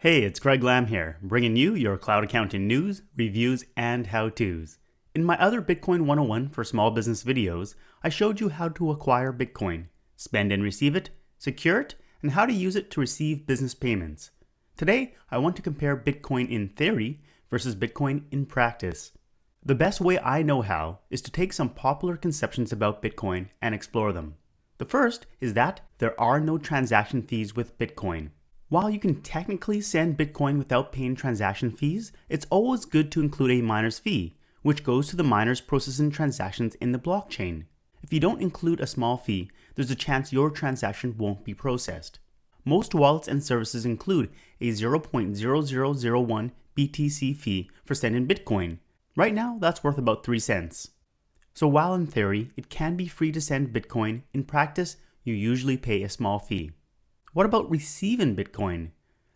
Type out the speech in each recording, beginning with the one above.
Hey, it's Greg Lamb here, bringing you your cloud accounting news, reviews, and how-tos. In my other Bitcoin 101 for small business videos, I showed you how to acquire Bitcoin, spend and receive it, secure it, and how to use it to receive business payments. Today, I want to compare Bitcoin in theory versus Bitcoin in practice. The best way I know how is to take some popular conceptions about Bitcoin and explore them. The first is that there are no transaction fees with Bitcoin. While you can technically send Bitcoin without paying transaction fees, it's always good to include a miner's fee, which goes to the miners processing transactions in the blockchain. If you don't include a small fee, there's a chance your transaction won't be processed. Most wallets and services include a 0.0001 BTC fee for sending Bitcoin. Right now, that's worth about 3 cents. So while in theory, it can be free to send Bitcoin, in practice, you usually pay a small fee. What about receiving Bitcoin?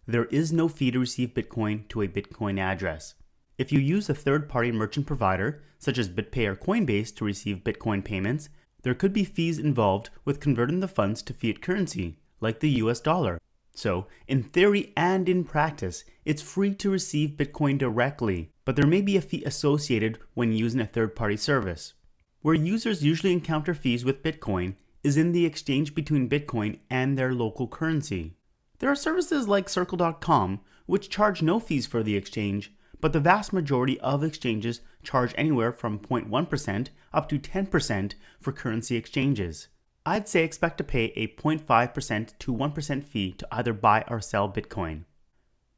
There is no fee to receive Bitcoin to a Bitcoin address. If you use a third-party merchant provider, such as BitPay or Coinbase, to receive Bitcoin payments, there could be fees involved with converting the funds to fiat currency, like the US dollar. So, in theory and in practice, it's free to receive Bitcoin directly, but there may be a fee associated when using a third-party service. Where users usually encounter fees with Bitcoin is in the exchange between Bitcoin and their local currency. There are services like Circle.com which charge no fees for the exchange, but the vast majority of exchanges charge anywhere from 0.1% up to 10% for currency exchanges. I'd say expect to pay a 0.5% to 1% fee to either buy or sell Bitcoin.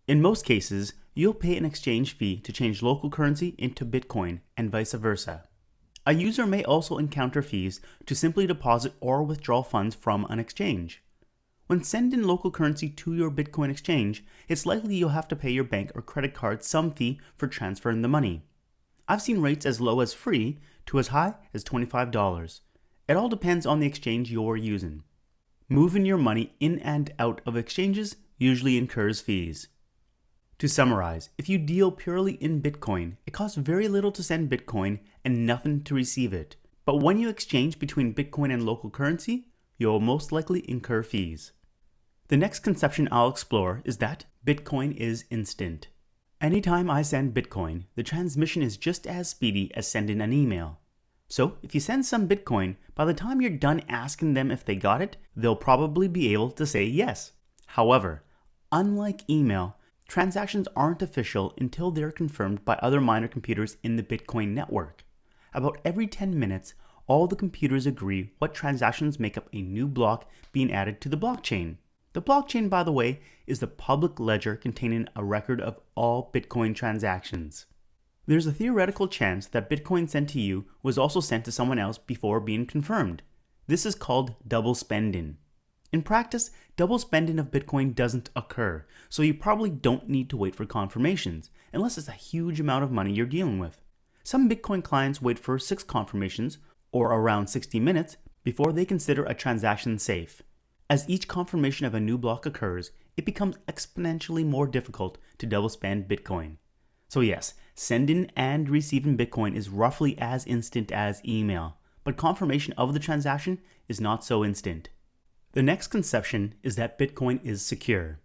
In most cases, you'll pay an exchange fee to change local currency into Bitcoin and vice versa. A user may also encounter fees to simply deposit or withdraw funds from an exchange. When sending local currency to your Bitcoin exchange, it's likely you'll have to pay your bank or credit card some fee for transferring the money. I've seen rates as low as free to as high as $25. It all depends on the exchange you're using. Moving your money in and out of exchanges usually incurs fees. To summarize, if you deal purely in Bitcoin, it costs very little to send Bitcoin and nothing to receive it. But when you exchange between Bitcoin and local currency, you'll most likely incur fees. The next conception I'll explore is that Bitcoin is instant. Anytime I send Bitcoin, the transmission is just as speedy as sending an email. So if you send some Bitcoin, by the time you're done asking them if they got it, they'll probably be able to say yes. However, unlike email, transactions aren't official until they're confirmed by other miner computers in the Bitcoin network. About every 10 minutes, all the computers agree what transactions make up a new block being added to the blockchain. The blockchain, by the way, is the public ledger containing a record of all Bitcoin transactions. There's a theoretical chance that Bitcoin sent to you was also sent to someone else before being confirmed. This is called double spending. In practice, double spending of Bitcoin doesn't occur, so you probably don't need to wait for confirmations, unless it's a huge amount of money you're dealing with. Some Bitcoin clients wait for 6 confirmations, or around 60 minutes, before they consider a transaction safe. As each confirmation of a new block occurs, it becomes exponentially more difficult to double spend Bitcoin. So yes, sending and receiving Bitcoin is roughly as instant as email, but confirmation of the transaction is not so instant. The next conception is that Bitcoin is secure.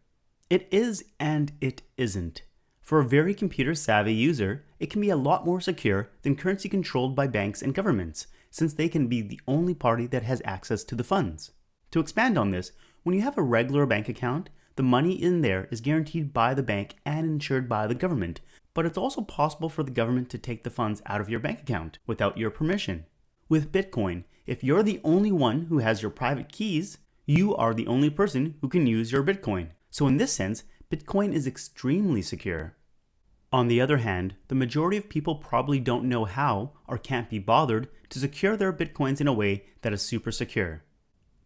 It is and it isn't. For a very computer-savvy user, it can be a lot more secure than currency controlled by banks and governments, since they can be the only party that has access to the funds. To expand on this, when you have a regular bank account, the money in there is guaranteed by the bank and insured by the government, but it's also possible for the government to take the funds out of your bank account without your permission. With Bitcoin, if you're the only one who has your private keys, you are the only person who can use your Bitcoin. So in this sense, Bitcoin is extremely secure. On the other hand, the majority of people probably don't know how or can't be bothered to secure their Bitcoins in a way that is super secure.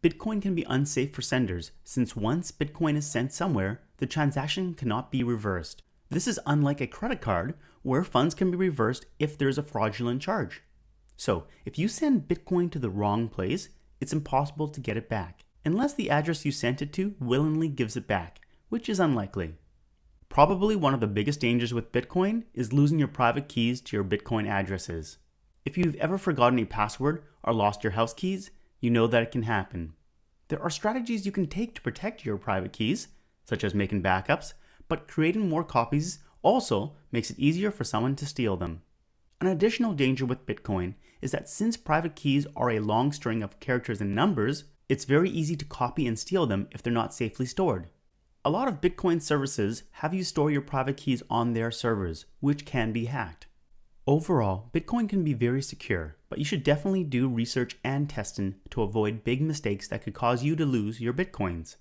Bitcoin can be unsafe for senders, since once Bitcoin is sent somewhere, the transaction cannot be reversed. This is unlike a credit card, where funds can be reversed if there's a fraudulent charge. So, if you send Bitcoin to the wrong place, it's impossible to get it back, unless the address you sent it to willingly gives it back, which is unlikely. Probably one of the biggest dangers with Bitcoin is losing your private keys to your Bitcoin addresses. If you've ever forgotten a password or lost your house keys, you know that it can happen. There are strategies you can take to protect your private keys, such as making backups, but creating more copies also makes it easier for someone to steal them. An additional danger with Bitcoin is that since private keys are a long string of characters and numbers, it's very easy to copy and steal them if they're not safely stored. A lot of Bitcoin services have you store your private keys on their servers, which can be hacked. Overall, Bitcoin can be very secure, but you should definitely do research and testing to avoid big mistakes that could cause you to lose your Bitcoins.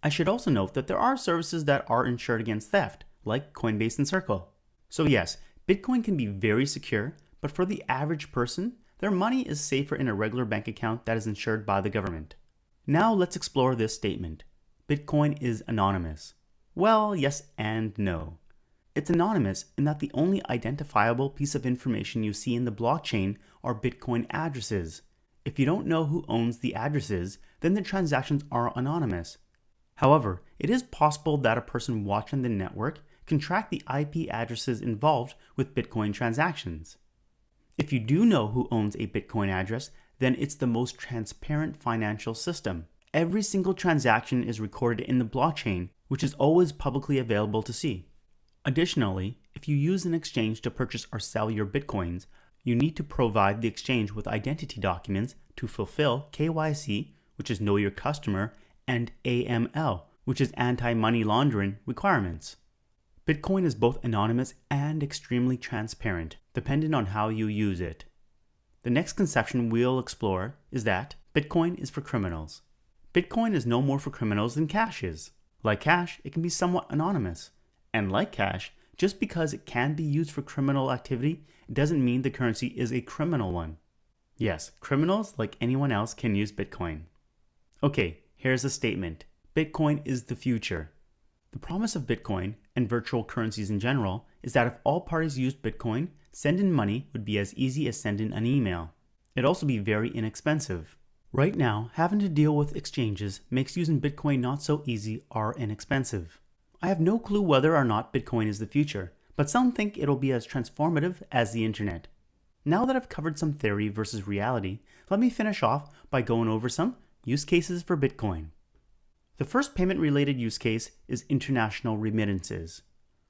I should also note that there are services that are insured against theft, like Coinbase and Circle. So yes, Bitcoin can be very secure, but for the average person, their money is safer in a regular bank account that is insured by the government. Now let's explore this statement. Bitcoin is anonymous. Well, yes and no. It's anonymous in that the only identifiable piece of information you see in the blockchain are Bitcoin addresses. If you don't know who owns the addresses, then the transactions are anonymous. However, it is possible that a person watching the network can track the IP addresses involved with Bitcoin transactions. If you do know who owns a Bitcoin address, then it's the most transparent financial system. Every single transaction is recorded in the blockchain, which is always publicly available to see. Additionally, if you use an exchange to purchase or sell your Bitcoins, you need to provide the exchange with identity documents to fulfill KYC, which is Know Your Customer, and AML, which is Anti-Money Laundering requirements. Bitcoin is both anonymous and extremely transparent, depending on how you use it. The next conception we'll explore is that Bitcoin is for criminals. Bitcoin is no more for criminals than cash is. Like cash, it can be somewhat anonymous. And like cash, just because it can be used for criminal activity, it doesn't mean the currency is a criminal one. Yes, criminals, like anyone else, can use Bitcoin. Okay, here's a statement. Bitcoin is the future. The promise of Bitcoin, and virtual currencies in general, is that if all parties used Bitcoin, sending money would be as easy as sending an email. It'd also be very inexpensive. Right now, having to deal with exchanges makes using Bitcoin not so easy or inexpensive. I have no clue whether or not Bitcoin is the future, but some think it'll be as transformative as the internet. Now that I've covered some theory versus reality, let me finish off by going over some use cases for Bitcoin. The first payment-related use case is international remittances.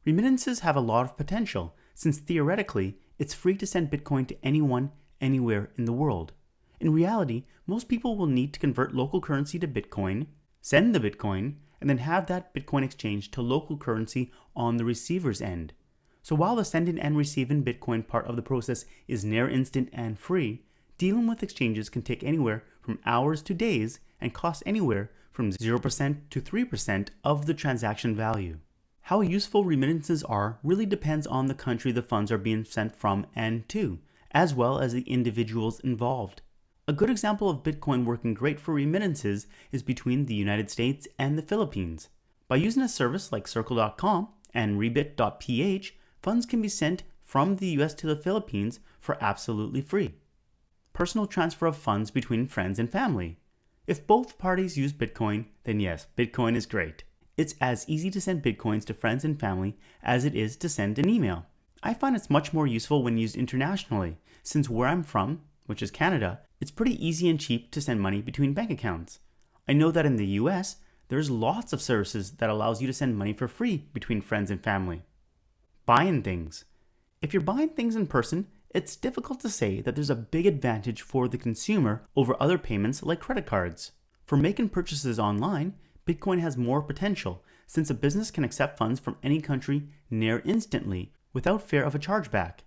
Remittances have a lot of potential, since theoretically, it's free to send Bitcoin to anyone, anywhere in the world. In reality, most people will need to convert local currency to Bitcoin, send the Bitcoin, and then have that Bitcoin exchanged to local currency on the receiver's end. So while the sending and receiving Bitcoin part of the process is near instant and free, dealing with exchanges can take anywhere from hours to days and cost anywhere from 0% to 3% of the transaction value. How useful remittances are really depends on the country the funds are being sent from and to, as well as the individuals involved. A good example of Bitcoin working great for remittances is between the United States and the Philippines. By using a service like Circle.com and Remit.ph, funds can be sent from the US to the Philippines for absolutely free. Personal transfer of funds between friends and family. If both parties use Bitcoin, then yes, Bitcoin is great. It's as easy to send Bitcoins to friends and family as it is to send an email. I find it's much more useful when used internationally, since where I'm from, which is Canada, it's pretty easy and cheap to send money between bank accounts. I know that in the US, there's lots of services that allows you to send money for free between friends and family. Buying things. If you're buying things in person, it's difficult to say that there's a big advantage for the consumer over other payments like credit cards. For making purchases online, Bitcoin has more potential since a business can accept funds from any country near instantly without fear of a chargeback.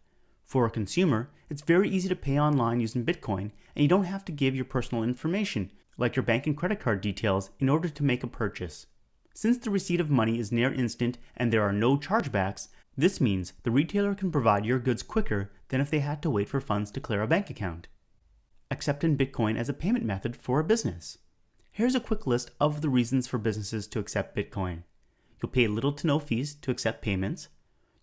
For a consumer, it's very easy to pay online using Bitcoin, and you don't have to give your personal information, like your bank and credit card details, in order to make a purchase. Since the receipt of money is near instant and there are no chargebacks, this means the retailer can provide your goods quicker than if they had to wait for funds to clear a bank account. Accepting Bitcoin as a payment method for a business. Here's a quick list of the reasons for businesses to accept Bitcoin. You'll pay little to no fees to accept payments.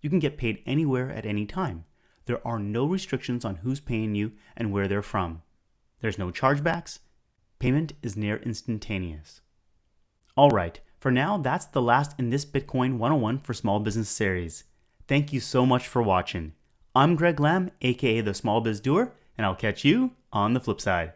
You can get paid anywhere at any time. There are no restrictions on who's paying you and where they're from. There's no chargebacks. Payment is near instantaneous. Alright, for now that's the last in this Bitcoin 101 for Small Business series. Thank you so much for watching. I'm Greg Lamb, aka the Small Biz Doer, and I'll catch you on the flip side.